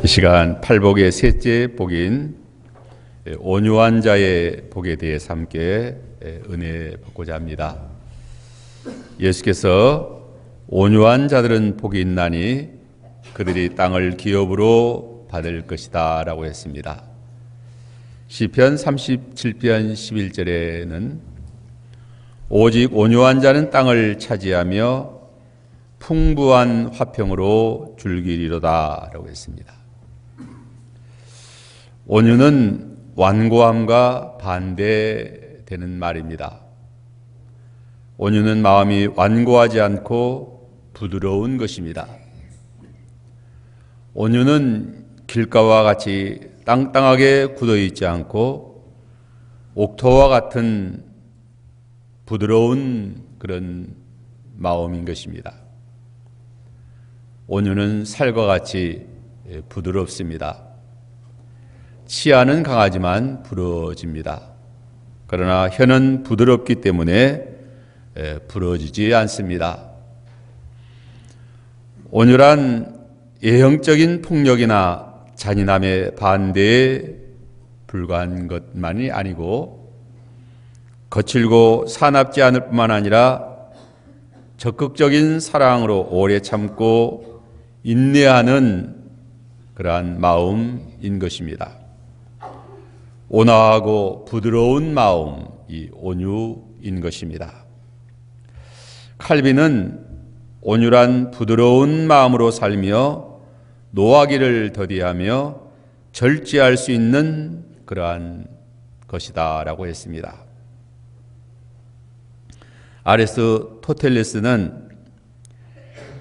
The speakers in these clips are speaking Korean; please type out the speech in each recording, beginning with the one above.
이 시간 팔복의 셋째 복인 온유한 자의 복에 대해서 함께 은혜 받고자 합니다. 예수께서 온유한 자들은 복이 있나니 그들이 땅을 기업으로 받을 것이다 라고 했습니다. 시편 37편 11절에는 오직 온유한 자는 땅을 차지하며 풍부한 화평으로 줄기리로다 라고 했습니다. 온유는 완고함과 반대되는 말입니다. 온유는 마음이 완고하지 않고 부드러운 것입니다. 온유는 길가와 같이 땅땅하게 굳어 있지 않고 옥토와 같은 부드러운 그런 마음인 것입니다. 온유는 살과 같이 부드럽습니다. 치아는 강하지만 부러집니다. 그러나 혀는 부드럽기 때문에 부러지지 않습니다. 온유란 예형적인 폭력이나 잔인함의 반대에 불과한 것만이 아니고 거칠고 사납지 않을 뿐만 아니라 적극적인 사랑으로 오래 참고 인내하는 그러한 마음인 것입니다. 온화하고 부드러운 마음이 온유인 것입니다. 칼빈은 온유란 부드러운 마음으로 살며 노하기를 더디하며 절제할 수 있는 그러한 것이다 라고 했습니다. 아리스토텔레스는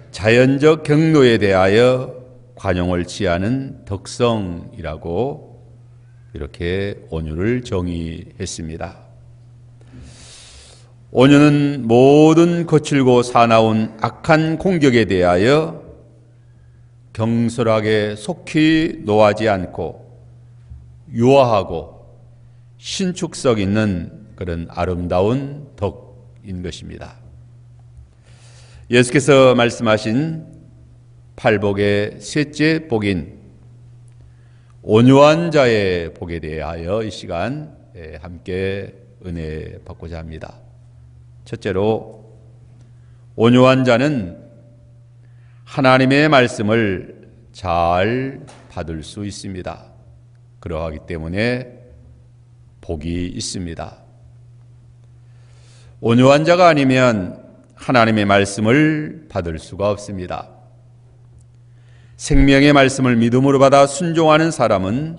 자연적 경로에 대하여 관용을 취하는 덕성이라고 이렇게 온유를 정의했습니다. 온유는 모든 거칠고 사나운 악한 공격에 대하여 경솔하게 속히 노하지 않고 유화하고 신축성 있는 그런 아름다운 덕인 것입니다. 예수께서 말씀하신 팔복의 셋째 복인 온유한 자의 복에 대하여 이 시간 함께 은혜 받고자 합니다. 첫째로 온유한 자는 하나님의 말씀을 잘 받을 수 있습니다. 그러하기 때문에 복이 있습니다. 온유한 자가 아니면 하나님의 말씀을 받을 수가 없습니다. 생명의 말씀을 믿음으로 받아 순종하는 사람은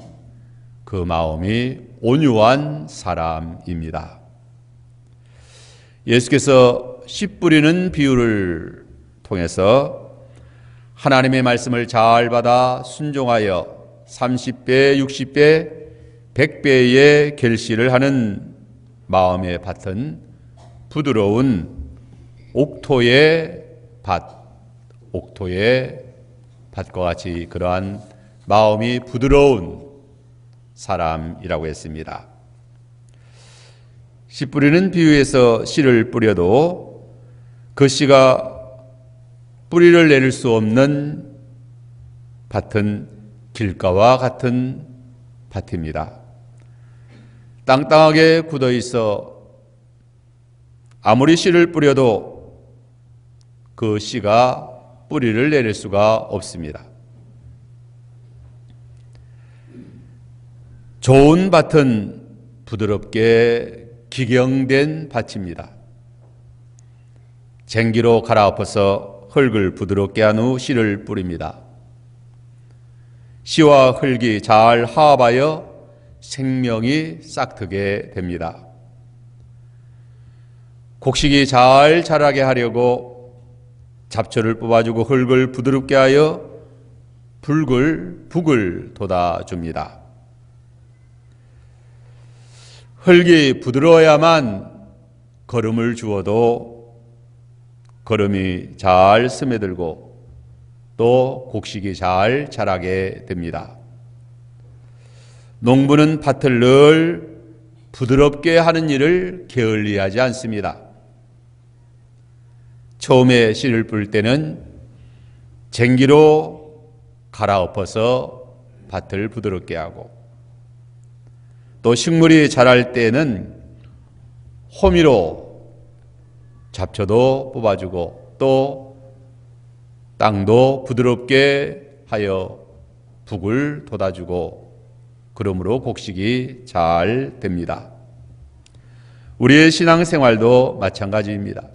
그 마음이 온유한 사람입니다. 예수께서 씨 뿌리는 비유를 통해서 하나님의 말씀을 잘 받아 순종하여 30배, 60배, 100배의 결실을 하는 마음의 밭은 부드러운 옥토의 밭과 같이 그러한 마음이 부드러운 사람이라고 했습니다. 씨 뿌리는 비유에서 씨를 뿌려도 그 씨가 뿌리를 내릴 수 없는 밭은 길가와 같은 밭입니다. 땅땅하게 굳어 있어 아무리 씨를 뿌려도 그 씨가 뿌리를 내릴 수가 없습니다. 좋은 밭은 부드럽게 기경된 밭입니다. 쟁기로 갈아엎어서 흙을 부드럽게 한 후 씨를 뿌립니다. 씨와 흙이 잘 화합하여 생명이 싹트게 됩니다. 곡식이 잘 자라게 하려고 잡초를 뽑아주고 흙을 부드럽게 하여 북을 돋아줍니다. 흙이 부드러워야만 거름을 주어도 거름이 잘 스며들고 또 곡식이 잘 자라게 됩니다. 농부는 밭을 늘 부드럽게 하는 일을 게을리하지 않습니다. 처음에 씨를 뿌릴 때는 쟁기로 갈아엎어서 밭을 부드럽게 하고, 또 식물이 자랄 때에는 호미로 잡초도 뽑아주고 또 땅도 부드럽게 하여 북을 돋아주고, 그러므로 곡식이 잘 됩니다. 우리의 신앙생활도 마찬가지입니다.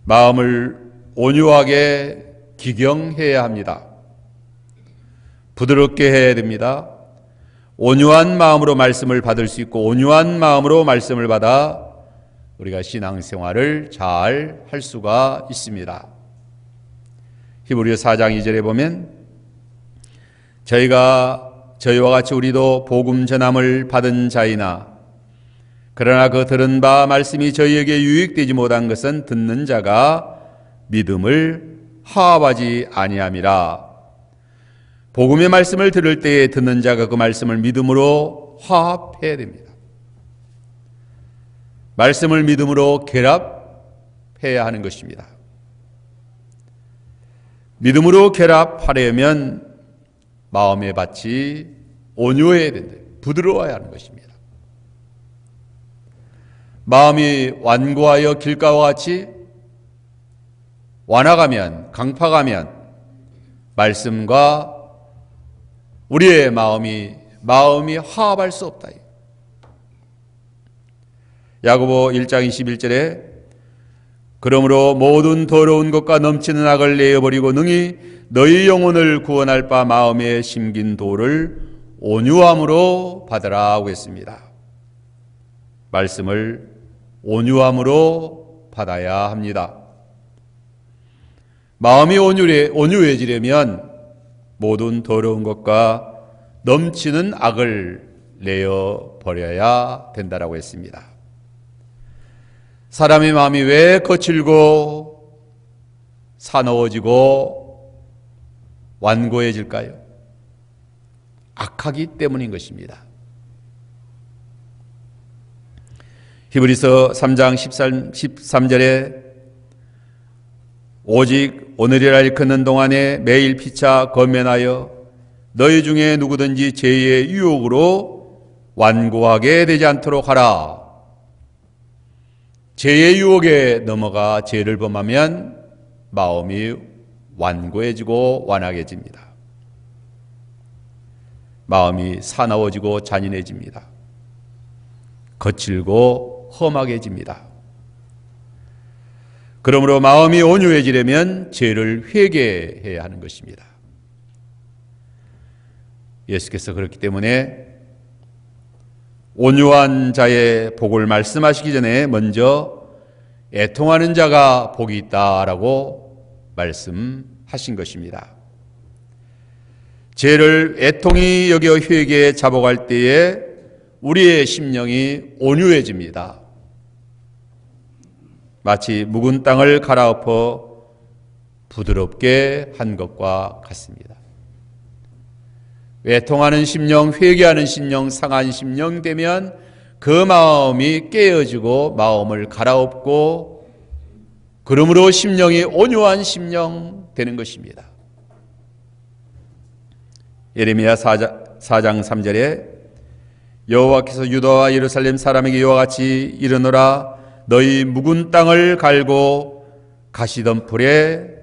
마음을 온유하게 기경해야 합니다. 부드럽게 해야 됩니다. 온유한 마음으로 말씀을 받을 수 있고, 온유한 마음으로 말씀을 받아 우리가 신앙생활을 잘 할 수가 있습니다. 히브리서 4장 2절에 보면, 저희와 같이 우리도 복음 전함을 받은 자이나 그러나 그 들은 바 말씀이 저희에게 유익되지 못한 것은 듣는 자가 믿음을 화합하지 아니함이라. 복음의 말씀을 들을 때에 듣는 자가 그 말씀을 믿음으로 화합해야 됩니다. 말씀을 믿음으로 결합해야 하는 것입니다. 믿음으로 결합하려면 마음의 밭이 온유해야 된다. 부드러워야 하는 것입니다. 마음이 완고하여 길가와 같이 완화가면, 강파가면 말씀과 우리의 마음이 화합할 수 없다. 야고보 1장 21절에 그러므로 모든 더러운 것과 넘치는 악을 내어버리고 능히 너희 영혼을 구원할 바 마음에 심긴 도를 온유함으로 받으라 하고 했습니다. 말씀을 온유함으로 받아야 합니다. 마음이 온유해지려면 모든 더러운 것과 넘치는 악을 내어버려야 된다라고 했습니다. 사람의 마음이 왜 거칠고 사나워지고 완고해질까요? 악하기 때문인 것입니다. 히브리서 3장 13절에 오직 오늘이라 일컫는 동안에 매일 피차 건면하여 너희 중에 누구든지 죄의 유혹으로 완고하게 되지 않도록 하라. 죄의 유혹에 넘어가 죄를 범하면 마음이 완고해지고 완악해집니다. 마음이 사나워지고 잔인해집니다. 거칠고 험하게집니다. 그러므로 마음이 온유해지려면 죄를 회개해야 하는 것입니다. 예수께서 그렇기 때문에 온유한 자의 복을 말씀하시기 전에 먼저 애통하는 자가 복이 있다라고 말씀하신 것입니다. 죄를 애통히 여겨 회개에 자복할 때에 우리의 심령이 온유해집니다. 마치 묵은 땅을 갈아엎어 부드럽게 한 것과 같습니다. 애통하는 심령, 회개하는 심령, 상한 심령 되면 그 마음이 깨어지고 마음을 갈아엎고 그러므로 심령이 온유한 심령 되는 것입니다. 예레미야 4장 3절에 여호와께서 유다와 예루살렘 사람에게 이와 같이 이르노라 너희 묵은 땅을 갈고 가시덤불에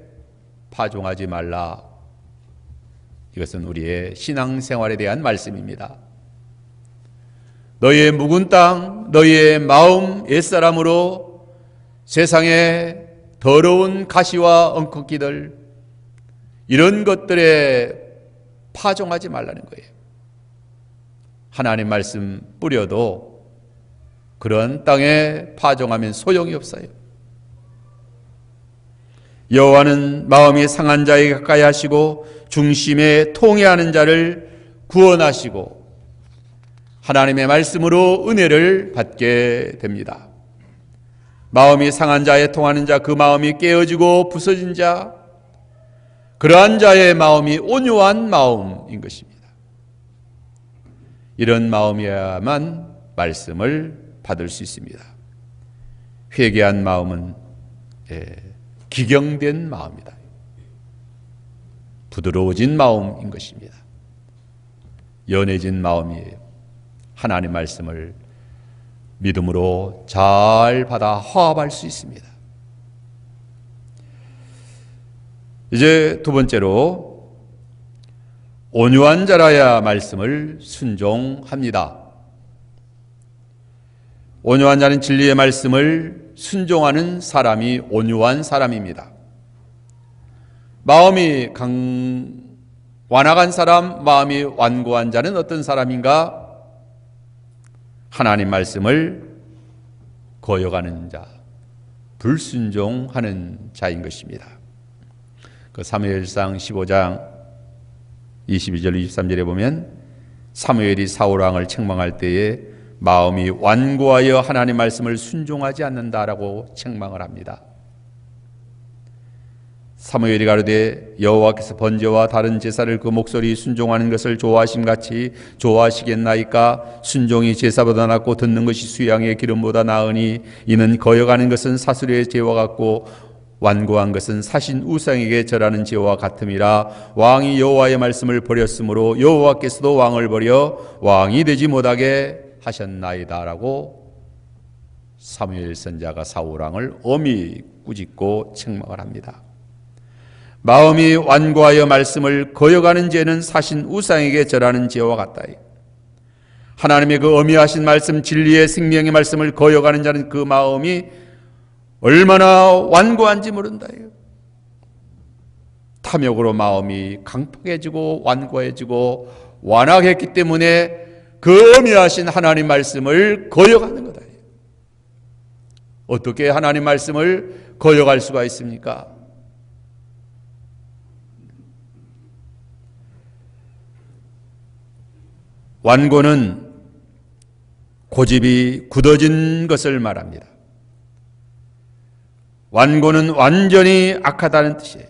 파종하지 말라. 이것은 우리의 신앙생활에 대한 말씀입니다. 너희의 묵은 땅, 너희의 마음 옛사람으로 세상의 더러운 가시와 엉겅퀴들 이런 것들에 파종하지 말라는 거예요. 하나님 말씀 뿌려도 그런 땅에 파종하면 소용이 없어요. 여호와는 마음이 상한 자에게 가까이 하시고 중심에 통회하는 자를 구원하시고 하나님의 말씀으로 은혜를 받게 됩니다. 마음이 상한 자에 통하는 자, 그 마음이 깨어지고 부서진 자, 그러한 자의 마음이 온유한 마음인 것입니다. 이런 마음이야만 말씀을 받을 수 있습니다. 회개한 마음은 기경된 마음이다. 부드러워진 마음인 것입니다. 연해진 마음이에요. 하나님 말씀을 믿음으로 잘 받아 화합할 수 있습니다. 이제 두 번째로, 온유한 자라야 말씀을 순종합니다. 온유한 자는 진리의 말씀을 순종하는 사람이 온유한 사람입니다. 마음이 완악한 사람, 마음이 완고한 자는 어떤 사람인가? 하나님 말씀을 거역하는 자, 불순종하는 자인 것입니다. 그 사무엘상 15장 22절 23절에 보면 사무엘이 사울왕을 책망할 때에 마음이 완고하여 하나님 말씀을 순종하지 않는다라고 책망을 합니다. 사무엘이 가로되 여호와께서 번제와 다른 제사를 그 목소리 순종하는 것을 좋아하심같이 좋아하시겠나이까? 순종이 제사보다 낫고 듣는 것이 수양의 기름보다 나으니 이는 거역하는 것은 사슬의 죄와 같고 완고한 것은 사신 우상에게 절하는 죄와 같음이라. 왕이 여호와의 말씀을 버렸으므로 여호와께서도 왕을 버려 왕이 되지 못하게 하셨나이다 라고 사무엘 선지자가 사울왕을 엄히 꾸짖고 책망을 합니다. 마음이 완고하여 말씀을 거역하는 죄는 사신 우상에게 절하는 죄와 같다. 하나님의 그 엄히하신 말씀, 진리의 생명의 말씀을 거역하는 자는 그 마음이 얼마나 완고한지 모른다. 탐욕으로 마음이 강팍해지고 완고해지고 완악했기 때문에 그 엄히하신 하나님 말씀을 거역하는 거다. 어떻게 하나님 말씀을 거역할 수가 있습니까? 완고는 고집이 굳어진 것을 말합니다. 완고는 완전히 악하다는 뜻이에요.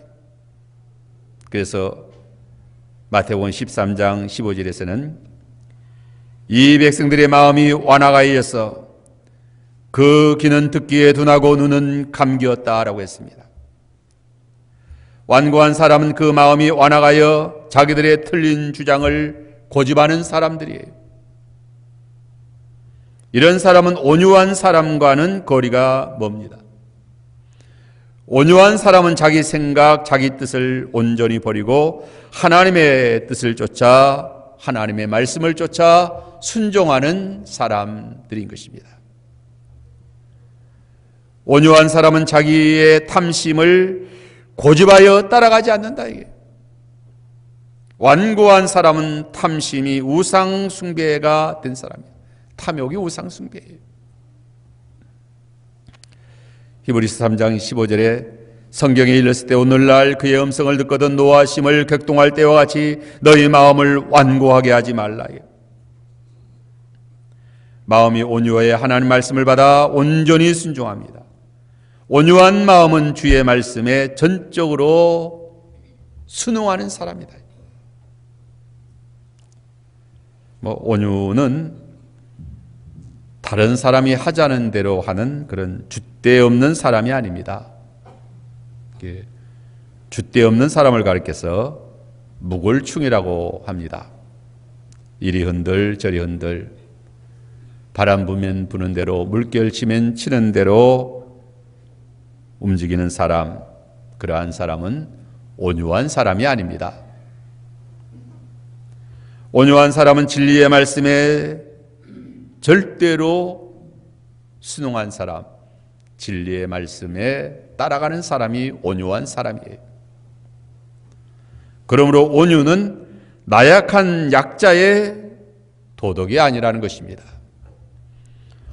그래서 마태복음 13장 15절에서는 이 백성들의 마음이 완악하여서 그 귀는 듣기에 둔하고 눈은 감기었다라고 했습니다. 완고한 사람은 그 마음이 완악하여 자기들의 틀린 주장을 고집하는 사람들이에요. 이런 사람은 온유한 사람과는 거리가 멉니다. 온유한 사람은 자기 생각, 자기 뜻을 온전히 버리고 하나님의 뜻을 쫓아 하나님의 말씀을 쫓아 순종하는 사람들인 것입니다. 온유한 사람은 자기의 탐심을 고집하여 따라가지 않는다. 이게. 완고한 사람은 탐심이 우상 숭배가 된 사람이에요. 탐욕이 우상 숭배예요. 히브리서 3장 15절에 성경에 일렀을 때 오늘날 그의 음성을 듣거든 노하심을 격동할 때와 같이 너희 마음을 완고하게 하지 말라. 마음이 온유하여 하나님 말씀을 받아 온전히 순종합니다. 온유한 마음은 주의 말씀에 전적으로 순응하는 사람이다. 온유는 다른 사람이 하자는 대로 하는 그런 줏대 없는 사람이 아닙니다. 줏대 없는 사람을 가리켜서 무골충이라고 합니다. 이리 흔들 저리 흔들, 바람 부면 부는 대로, 물결 치면 치는 대로 움직이는 사람, 그러한 사람은 온유한 사람이 아닙니다. 온유한 사람은 진리의 말씀에 절대로 순응한 사람, 진리의 말씀에 따라가는 사람이 온유한 사람이에요. 그러므로 온유는 나약한 약자의 도덕이 아니라는 것입니다.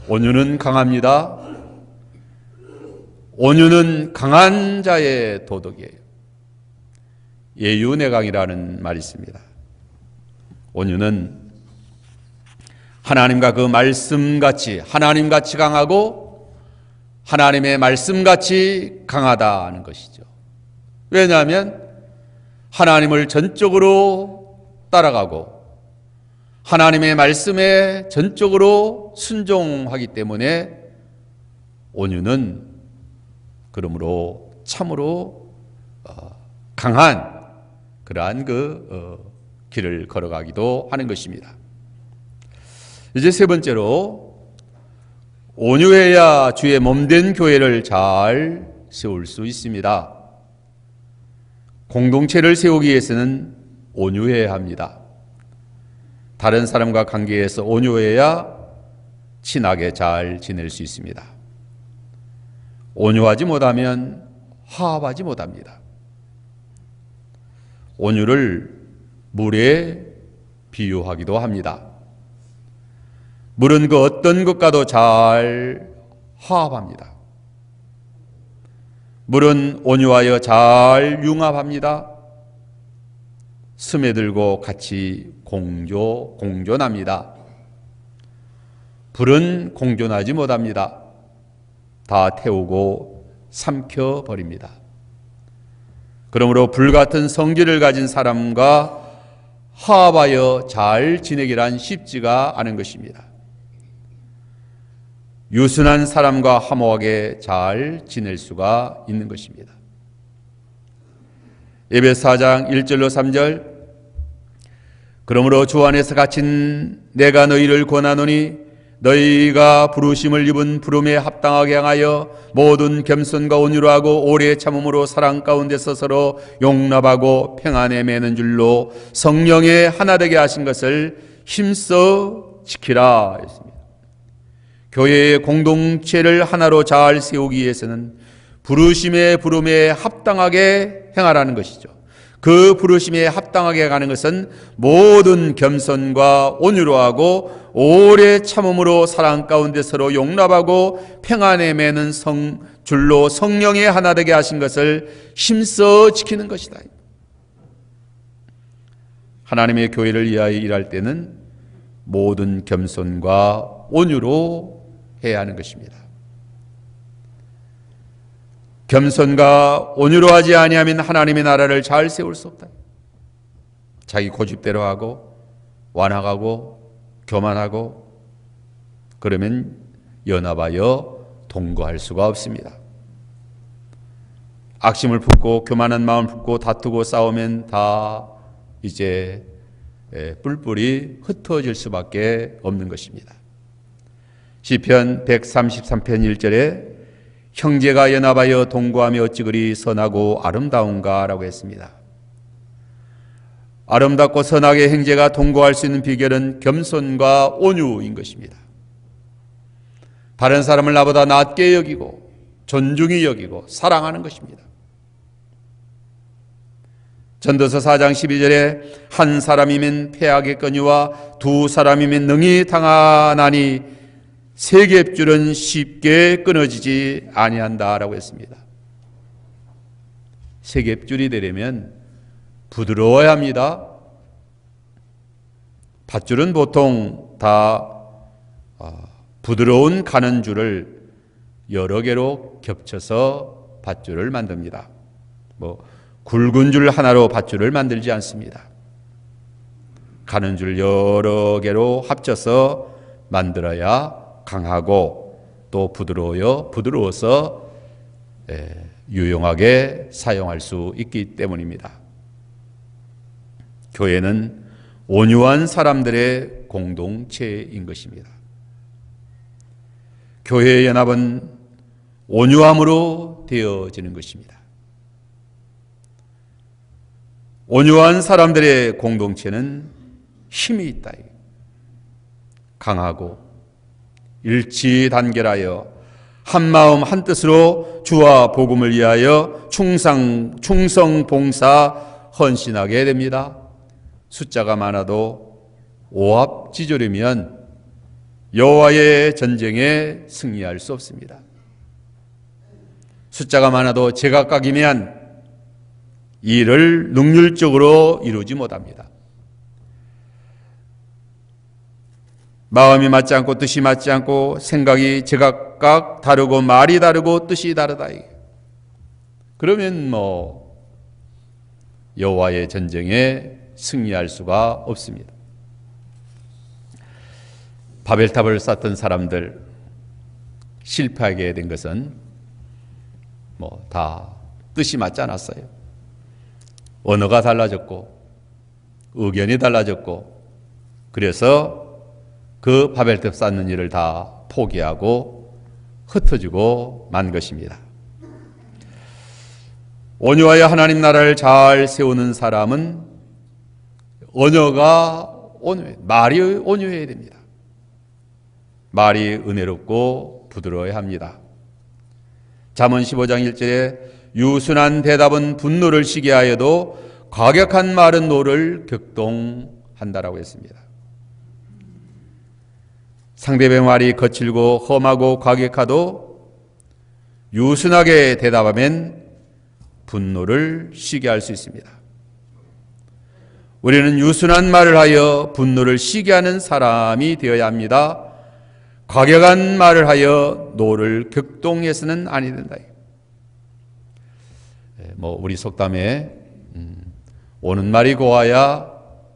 온유는 강합니다. 온유는 강한 자의 도덕이에요. 예유내강이라는 말이 있습니다. 온유는 하나님과 그 말씀같이, 하나님같이 강하고 하나님의 말씀같이 강하다는 것이죠. 왜냐하면 하나님을 전적으로 따라가고 하나님의 말씀에 전적으로 순종하기 때문에 온유는 그러므로 참으로 강한 그러한 길을 걸어가기도 하는 것입니다. 이제 세 번째로, 온유해야 주의 몸된 교회를 잘 세울 수 있습니다. 공동체를 세우기 위해서는 온유해야 합니다. 다른 사람과 관계에서 온유해야 친하게 잘 지낼 수 있습니다. 온유하지 못하면 화합하지 못합니다. 온유를 물에 비유하기도 합니다. 물은 그 어떤 것과도 잘 화합합니다. 물은 온유하여 잘 융합합니다. 스며들고 같이 공존합니다. 불은 공존하지 못합니다. 다 태우고 삼켜버립니다. 그러므로 불같은 성질을 가진 사람과 화합하여 잘 지내기란 쉽지가 않은 것입니다. 유순한 사람과 화목하게 잘 지낼 수가 있는 것입니다. 에베소 4장 1절로 3절, 그러므로 주 안에서 갇힌 내가 너희를 권하노니 너희가 부르심을 입은 부름에 합당하게 행하여 모든 겸손과 온유로 하고 오래 참음으로 사랑 가운데서 서로 용납하고 평안에 매는 줄로 성령의 하나 되게 하신 것을 힘써 지키라 했습니다. 교회의 공동체를 하나로 잘 세우기 위해서는 부르심의 부름에 합당하게 행하라는 것이죠. 그 부르심에 합당하게 가는 것은 모든 겸손과 온유로 하고 오래 참음으로 사랑 가운데 서로 용납하고 평안에 매는 줄로 성령의 하나 되게 하신 것을 힘써 지키는 것이다. 하나님의 교회를 위하여 일할 때는 모든 겸손과 온유로 해야 하는 것입니다. 겸손과 온유로 하지 아니하면 하나님의 나라를 잘 세울 수 없다. 자기 고집대로 하고 완악하고 교만하고 그러면 연합하여 동거할 수가 없습니다. 악심을 품고 교만한 마음을 품고 다투고 싸우면 다 이제 뿔뿔이 흩어질 수밖에 없는 것입니다. 시편 133편 1절에 형제가 연합하여 동거하며 어찌 그리 선하고 아름다운가 라고 했습니다. 아름답고 선하게 형제가 동거할 수 있는 비결은 겸손과 온유인 것입니다. 다른 사람을 나보다 낮게 여기고 존중히 여기고 사랑하는 것입니다. 전도서 4장 12절에 한 사람이면 패하겠거니와 두 사람이면 능히 당하나니 세 겹줄은 쉽게 끊어지지 아니한다라고 했습니다. 세 겹줄이 되려면 부드러워야 합니다. 밧줄은 보통 다 부드러운 가는 줄을 여러 개로 겹쳐서 밧줄을 만듭니다. 굵은 줄 하나로 밧줄을 만들지 않습니다. 가는 줄 여러 개로 합쳐서 만들어야 강하고 또 부드러워서 유용하게 사용할 수 있기 때문입니다. 교회는 온유한 사람들의 공동체인 것입니다. 교회의 연합은 온유함으로 되어지는 것입니다. 온유한 사람들의 공동체는 힘이 있다. 강하고 일치단결하여 한마음 한뜻으로 주와 복음을 위하여 충성 봉사 헌신하게 됩니다. 숫자가 많아도 오합지졸이면 여호와의 전쟁에 승리할 수 없습니다. 숫자가 많아도 제각각이면 일을 능률적으로 이루지 못합니다. 마음이 맞지 않고 뜻이 맞지 않고 생각이 제각각 다르고 말이 다르고 뜻이 다르다. 그러면 여호와의 전쟁에 승리할 수가 없습니다. 바벨탑을 쌓던 사람들 실패하게 된 것은 다 뜻이 맞지 않았어요. 언어가 달라졌고 의견이 달라졌고 그래서 그 바벨탑 쌓는 일을 다 포기하고 흩어지고 만 것입니다. 온유하여 하나님 나라를 잘 세우는 사람은 언어가 온유해, 말이 온유해야 됩니다. 말이 은혜롭고 부드러워야 합니다. 잠언 15장 1절에 유순한 대답은 분노를 시게 하여도 과격한 말은 노를 격동한다라고 했습니다. 상대방의 말이 거칠고 험하고 과격하도 유순하게 대답하면 분노를 시게 할 수 있습니다. 우리는 유순한 말을 하여 분노를 시게 하는 사람이 되어야 합니다. 과격한 말을 하여 노를 격동해서는 아니 된다. 우리 속담에 오는 말이 고와야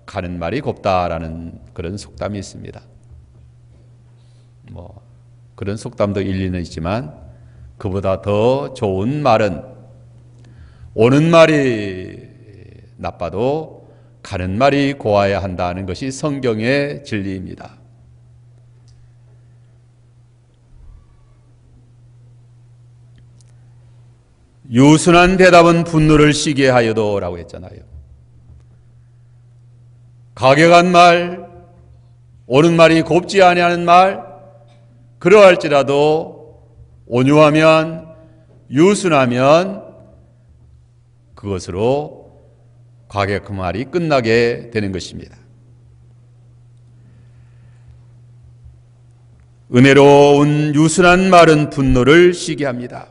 가는 말이 곱다라는 그런 속담이 있습니다. 그런 속담도 일리는 있지만 그보다 더 좋은 말은 오는 말이 나빠도 가는 말이 고와야 한다는 것이 성경의 진리입니다. 유순한 대답은 분노를 시게 하여도 라고 했잖아요. 과격한 말, 오는 말이 곱지 아니하는 말, 그러할지라도 온유하면 유순하면 그것으로 과격한 말이 끝나게 되는 것입니다. 은혜로운 유순한 말은 분노를 시게 합니다.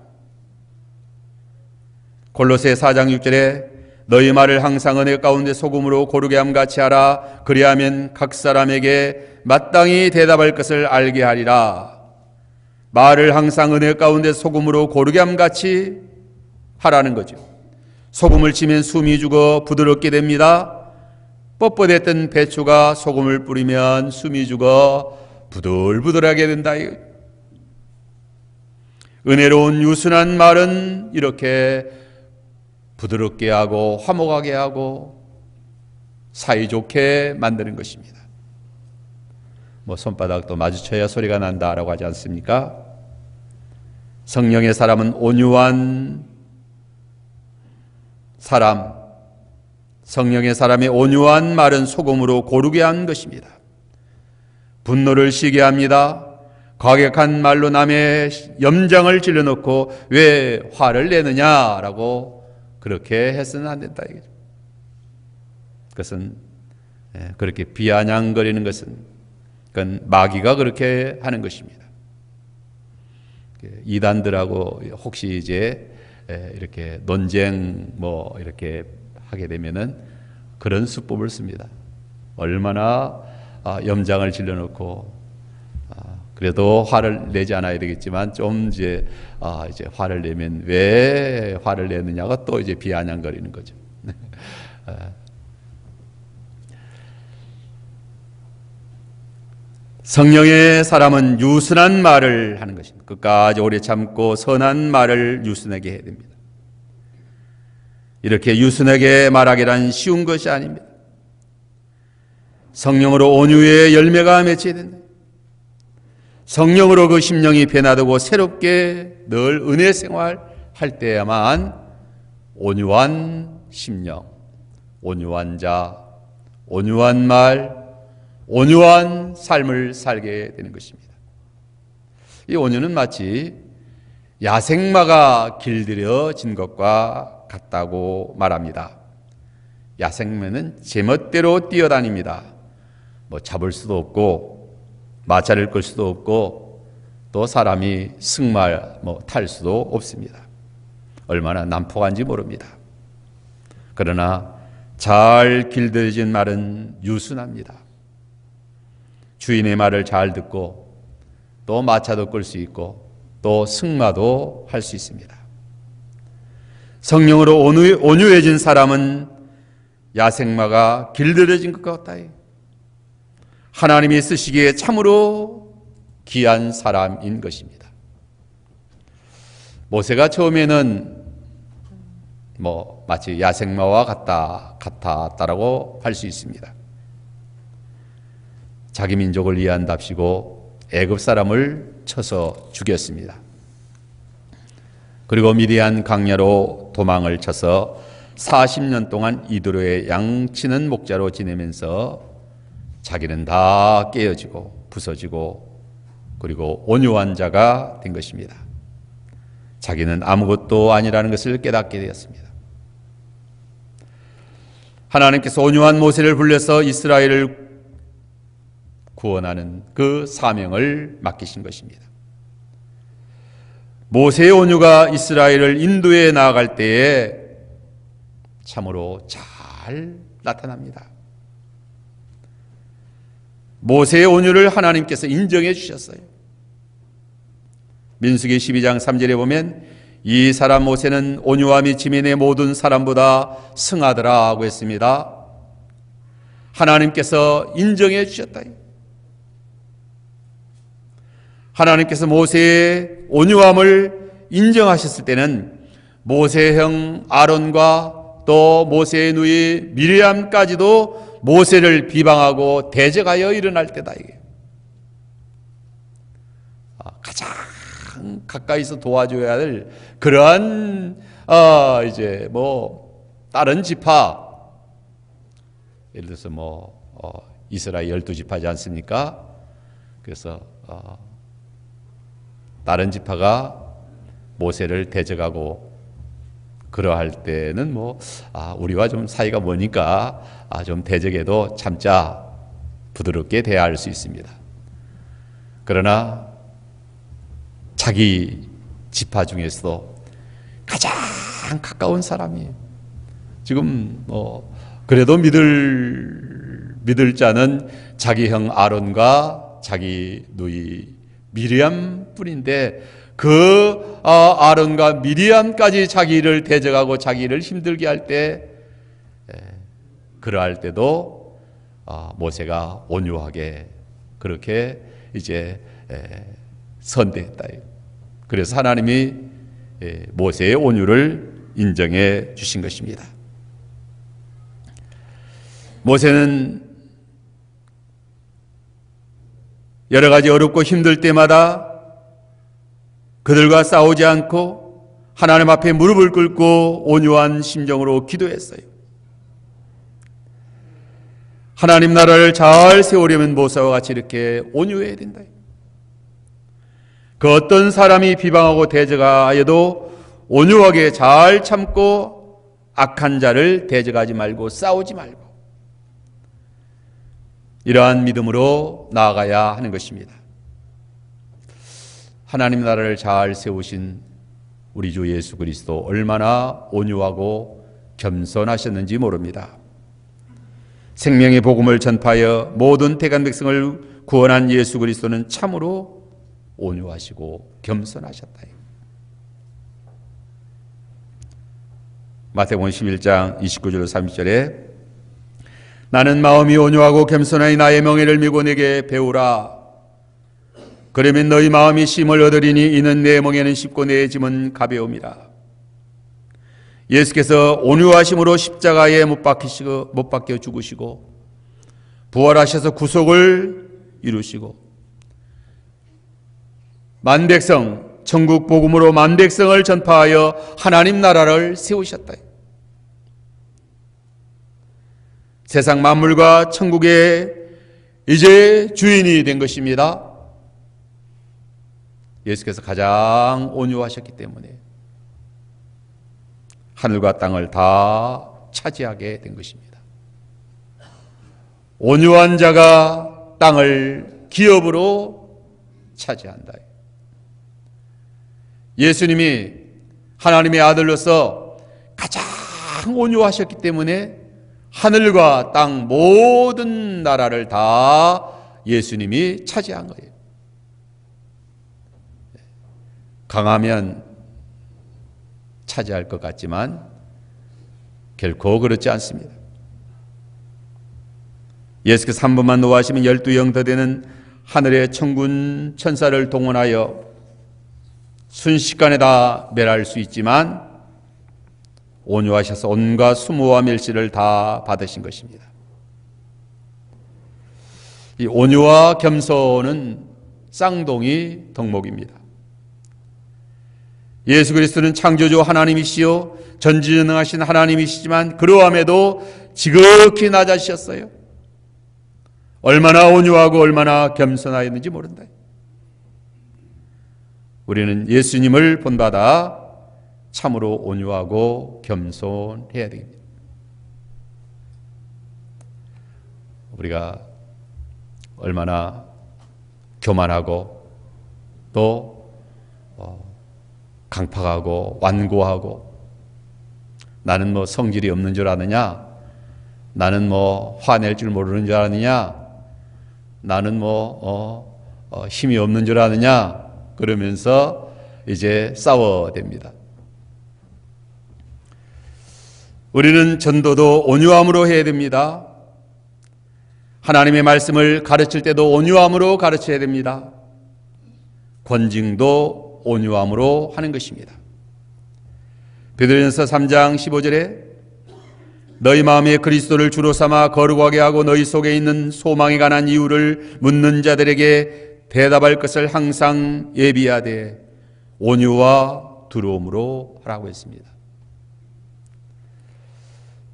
골로새 4장 6절에 너희 말을 항상 은혜 가운데 소금으로 고르게 함 같이 하라. 그리하면 각 사람에게 마땅히 대답할 것을 알게 하리라. 말을 항상 은혜 가운데 소금으로 고르게 함 같이 하라는 거죠. 소금을 치면 숨이 죽어 부드럽게 됩니다. 뻣뻣했던 배추가 소금을 뿌리면 숨이 죽어 부들부들하게 된다. 은혜로운 유순한 말은 이렇게 부드럽게 하고 화목하게 하고 사이좋게 만드는 것입니다. 손바닥도 마주쳐야 소리가 난다라고 하지 않습니까? 성령의 사람은 온유한 사람, 성령의 사람의 온유한 말은 소금으로 고르게 한 것입니다. 분노를 시게 합니다. 과격한 말로 남의 염장을 질러놓고 왜 화를 내느냐라고 그렇게 해서는 안 된다. 그것은 그렇게 비아냥거리는 것은 그건 마귀가 그렇게 하는 것입니다. 이단들하고 혹시 이제 이렇게 논쟁 이렇게 하게 되면은 그런 수법을 씁니다. 얼마나 염장을 질러놓고 그래도 화를 내지 않아야 되겠지만 좀 이제 화를 내면 왜 화를 내느냐가 또 이제 비아냥거리는 거죠. 성령의 사람은 유순한 말을 하는 것입니다. 끝까지 오래 참고 선한 말을 유순하게 해야 됩니다. 이렇게 유순하게 말하기란 쉬운 것이 아닙니다. 성령으로 온유의 열매가 맺혀야 된다. 성령으로 그 심령이 변화되고 새롭게 늘 은혜 생활할 때야만 온유한 심령, 온유한 자, 온유한 말, 온유한 삶을 살게 되는 것입니다. 이 온유는 마치 야생마가 길들여진 것과 같다고 말합니다. 야생마는 제멋대로 뛰어다닙니다. 잡을 수도 없고 마차를 끌 수도 없고 또 사람이 승마 탈 수도 없습니다. 얼마나 난폭한지 모릅니다. 그러나 잘 길들여진 말은 유순합니다. 주인의 말을 잘 듣고 또 마차도 끌 수 있고 또 승마도 할 수 있습니다. 성령으로 온유해진 사람은 야생마가 길들여진 것 같다. 하나님이 쓰시기에 참으로 귀한 사람인 것입니다. 모세가 처음에는 마치 야생마와 같았다라고 할 수 있습니다. 자기 민족을 위한답시고 애굽 사람을 쳐서 죽였습니다. 그리고 미디안 광야로 도망을 쳐서 40년 동안 이드로의 양치는 목자로 지내면서 자기는 다 깨어지고 부서지고 그리고 온유한 자가 된 것입니다. 자기는 아무것도 아니라는 것을 깨닫게 되었습니다. 하나님께서 온유한 모세를 불러서 이스라엘을 구원하는 그 사명을 맡기신 것입니다. 모세의 온유가 이스라엘을 인도에 나아갈 때에 참으로 잘 나타납니다. 모세의 온유를 하나님께서 인정해 주셨어요. 민수기 12장 3절에 보면 이 사람 모세는 온유함이 지면의 모든 사람보다 승하더라 하고 했습니다. 하나님께서 인정해 주셨다. 하나님께서 모세의 온유함을 인정하셨을 때는 모세의 형 아론과 또 모세의 누이 미리암까지도 모세를 비방하고 대적하여 일어날 때다. 이게 가장 가까이서 도와줘야 할 그러한 다른 지파, 예를 들어서 이스라엘 12지파지 않습니까? 그래서 다른 지파가 모세를 대적하고 그러할 때는 우리와 좀 사이가 머니까 좀 대적해도 참자, 부드럽게 대할 수 있습니다. 그러나 자기 지파 중에서도 가장 가까운 사람이 지금 그래도 믿을 자는 자기 형 아론과 자기 누이 미리암 뿐인데 그 아론과 미리암까지 자기를 대적하고 자기를 힘들게 할 때 그러할 때도 모세가 온유하게 그렇게 이제 선대했다. 그래서 하나님이 모세의 온유를 인정해 주신 것입니다. 모세는 여러 가지 어렵고 힘들 때마다 그들과 싸우지 않고 하나님 앞에 무릎을 꿇고 온유한 심정으로 기도했어요. 하나님 나라를 잘 세우려면 모세와 같이 이렇게 온유해야 된다. 그 어떤 사람이 비방하고 대적하여도 온유하게 잘 참고 악한 자를 대적하지 말고 싸우지 말고 이러한 믿음으로 나아가야 하는 것입니다. 하나님 나라를 잘 세우신 우리 주 예수 그리스도 얼마나 온유하고 겸손하셨는지 모릅니다. 생명의 복음을 전파하여 모든 태간 백성을 구원한 예수 그리스도는 참으로 온유하시고 겸손하셨다. 마태복음 11장 29절 30절에 나는 마음이 온유하고 겸손하니 나의 명예를 미고 내게 배우라. 그러면 너희 마음이 쉼을 얻으리니 이는 내 멍에는 쉽고 내 짐은 가벼움이라. 예수께서 온유하심으로 십자가에 못 박혀 죽으시고 부활하셔서 구속을 이루시고 만백성 천국 복음으로 만백성을 전파하여 하나님 나라를 세우셨다. 세상 만물과 천국의 이제 주인이 된 것입니다. 예수께서 가장 온유하셨기 때문에 하늘과 땅을 다 차지하게 된 것입니다. 온유한 자가 땅을 기업으로 차지한다. 예수님이 하나님의 아들로서 가장 온유하셨기 때문에 하늘과 땅 모든 나라를 다 예수님이 차지한 거예요. 강하면 차지할 것 같지만 결코 그렇지 않습니다. 예수께서 한 번만 노하시면 12영 더 되는 하늘의 천군 천사를 동원하여 순식간에 다 멸할 수 있지만 온유하셔서 온갖 수모와 멸시를 다 받으신 것입니다. 이 온유와 겸손은 쌍둥이 덕목입니다. 예수 그리스도는 창조주 하나님이시요 전지전능하신 하나님이시지만 그러함에도 지극히 낮아지셨어요. 얼마나 온유하고 얼마나 겸손하였는지 모른다. 우리는 예수님을 본받아 참으로 온유하고 겸손해야 됩니다. 우리가 얼마나 교만하고 또 강팍하고 완고하고 나는 뭐 성질이 없는 줄 아느냐, 나는 뭐 화낼 줄 모르는 줄 아느냐, 나는 뭐 힘이 없는 줄 아느냐, 그러면서 이제 싸워댑니다. 우리는 전도도 온유함으로 해야 됩니다. 하나님의 말씀을 가르칠 때도 온유함으로 가르쳐야 됩니다. 권징도 온유함으로 하는 것입니다. 베드로전서 3장 15절에 너희 마음에 그리스도를 주로 삼아 거룩하게 하고 너희 속에 있는 소망에 관한 이유를 묻는 자들에게 대답할 것을 항상 예비하되 온유와 두려움으로 하라고 했습니다.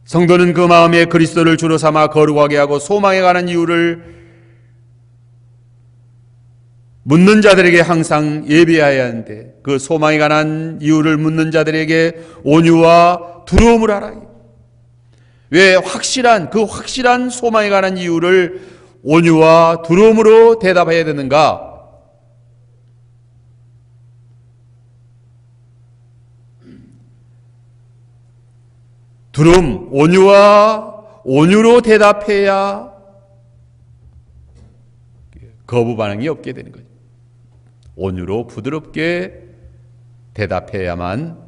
성도는 그 마음에 그리스도를 주로 삼아 거룩하게 하고 소망에 관한 이유를 묻는 자들에게 항상 예비해야 하는데 그 소망에 관한 이유를 묻는 자들에게 온유와 두려움을 하라. 왜 그 확실한 소망에 관한 이유를 온유와 두려움으로 대답해야 되는가? 두려움, 온유로 대답해야 거부 반응이 없게 되는 거죠. 온유로 부드럽게 대답해야만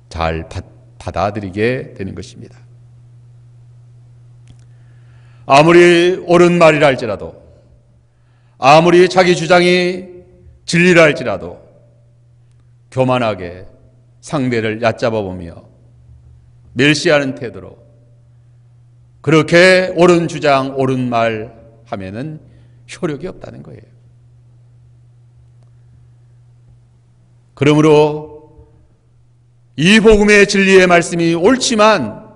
잘 받아들이게 되는 것입니다. 아무리 옳은 말이라 할지라도, 아무리 자기 주장이 진리라 할지라도 교만하게 상대를 얕잡아보며 멸시하는 태도로 그렇게 옳은 주장, 옳은 말 하면은 효력이 없다는 거예요. 그러므로 이 복음의 진리의 말씀이 옳지만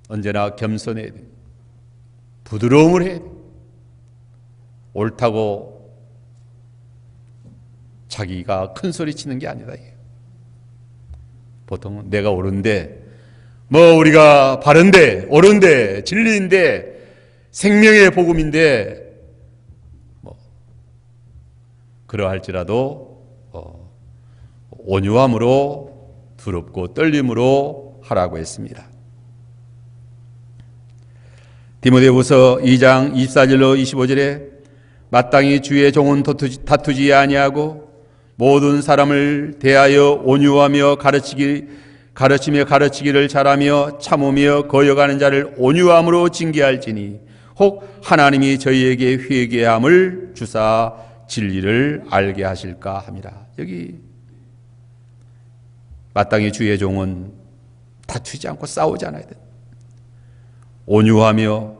언제나 겸손해야 돼요. 부드러움을 해야 돼요. 옳다고 자기가 큰 소리 치는 게 아니다. 보통 내가 옳은데 뭐 우리가 바른데 옳은데 진리인데 생명의 복음인데 뭐 그러할지라도 온유함으로 두렵고 떨림으로 하라고 했습니다. 디모데후서 2장 24절로 25절에 마땅히 주의 종은 다투지 아니하고 모든 사람을 대하여 온유하며 가르치며 가르치기를 잘하며 참으며 거역하는 자를 온유함으로 징계할지니 혹 하나님이 저희에게 회개함을 주사 진리를 알게 하실까 함이라. 여기 마땅히 주의 종은 다투지 않고 싸우지 않아야 돼. 온유하며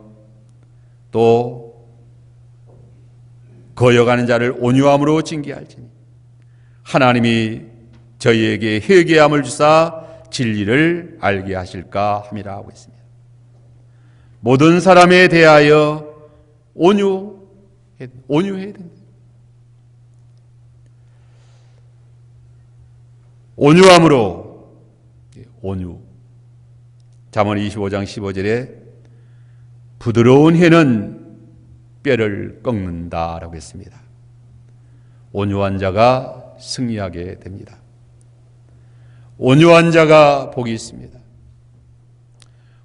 또 거역하는 자를 온유함으로 징계할지니 하나님이 저희에게 회개함을 주사 진리를 알게 하실까 함이라 하고 있습니다. 모든 사람에 대하여 온유해야 된다. 온유함으로 온유. 잠언 25장 15절에 부드러운 혀는 뼈를 꺾는다라고 했습니다. 온유한 자가 승리하게 됩니다. 온유한 자가 복이 있습니다.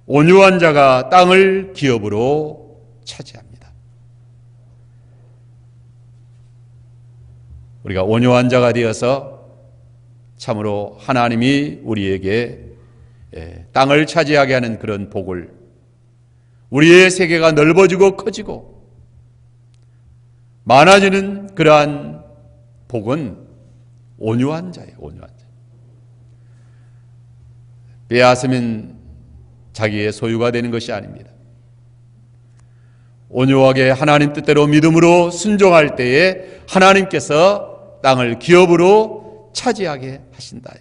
온유한 자가 땅을 기업으로 차지합니다. 우리가 온유한 자가 되어서 참으로 하나님이 우리에게 땅을 차지하게 하는 그런 복을, 우리의 세계가 넓어지고 커지고 많아지는 그러한 복은 온유한 자예요. 온유한 자. 빼앗으면 자기의 소유가 되는 것이 아닙니다. 온유하게 하나님 뜻대로 믿음으로 순종할 때에 하나님께서 땅을 기업으로 차지하게 하신다.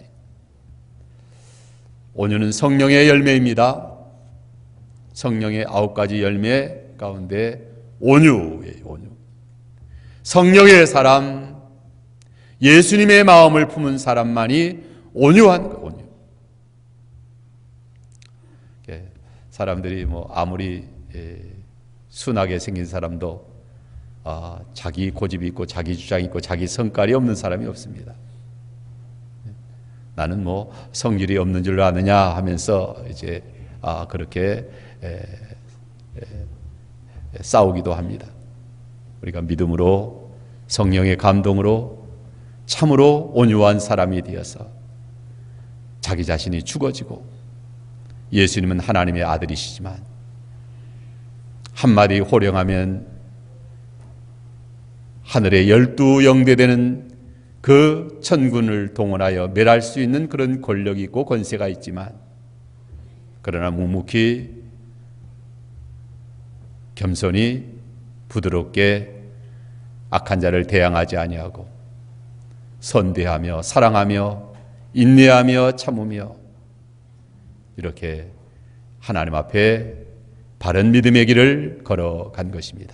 온유는 성령의 열매입니다. 성령의 9가지 열매 가운데 온유예요. 온유. 성령의 사람, 예수님의 마음을 품은 사람만이 온유한 거예요. 온유. 사람들이 아무리 순하게 생긴 사람도 자기 고집이 있고 자기 주장이 있고 자기 성깔이 없는 사람이 없습니다. 나는 성질이 없는 줄 아느냐 하면서 이제 그렇게 싸우기도 합니다. 우리가 믿음으로 성령의 감동으로 참으로 온유한 사람이 되어서 자기 자신이 죽어지고, 예수님은 하나님의 아들이시지만 한마디 호령하면 하늘의 12영대 되는 그 천군을 동원하여 멸할 수 있는 그런 권력이 있고 권세가 있지만, 그러나 묵묵히 겸손히 부드럽게 악한 자를 대항하지 아니하고 선대하며 사랑하며 인내하며 참으며 이렇게 하나님 앞에 바른 믿음의 길을 걸어간 것입니다.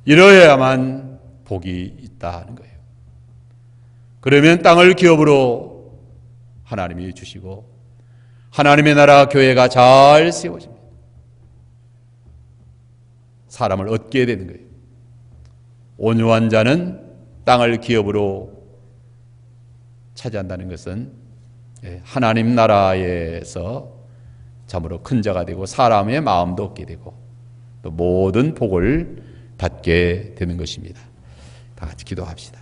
이러야만 복이 있다 하는 거예요. 그러면 땅을 기업으로 하나님이 주시고 하나님의 나라 교회가 잘 세워집니다. 사람을 얻게 되는 거예요. 온유한 자는 땅을 기업으로 차지한다는 것은 하나님 나라에서 참으로 큰 자가 되고 사람의 마음도 얻게 되고 또 모든 복을 받게 되는 것입니다. 다 같이 기도합시다.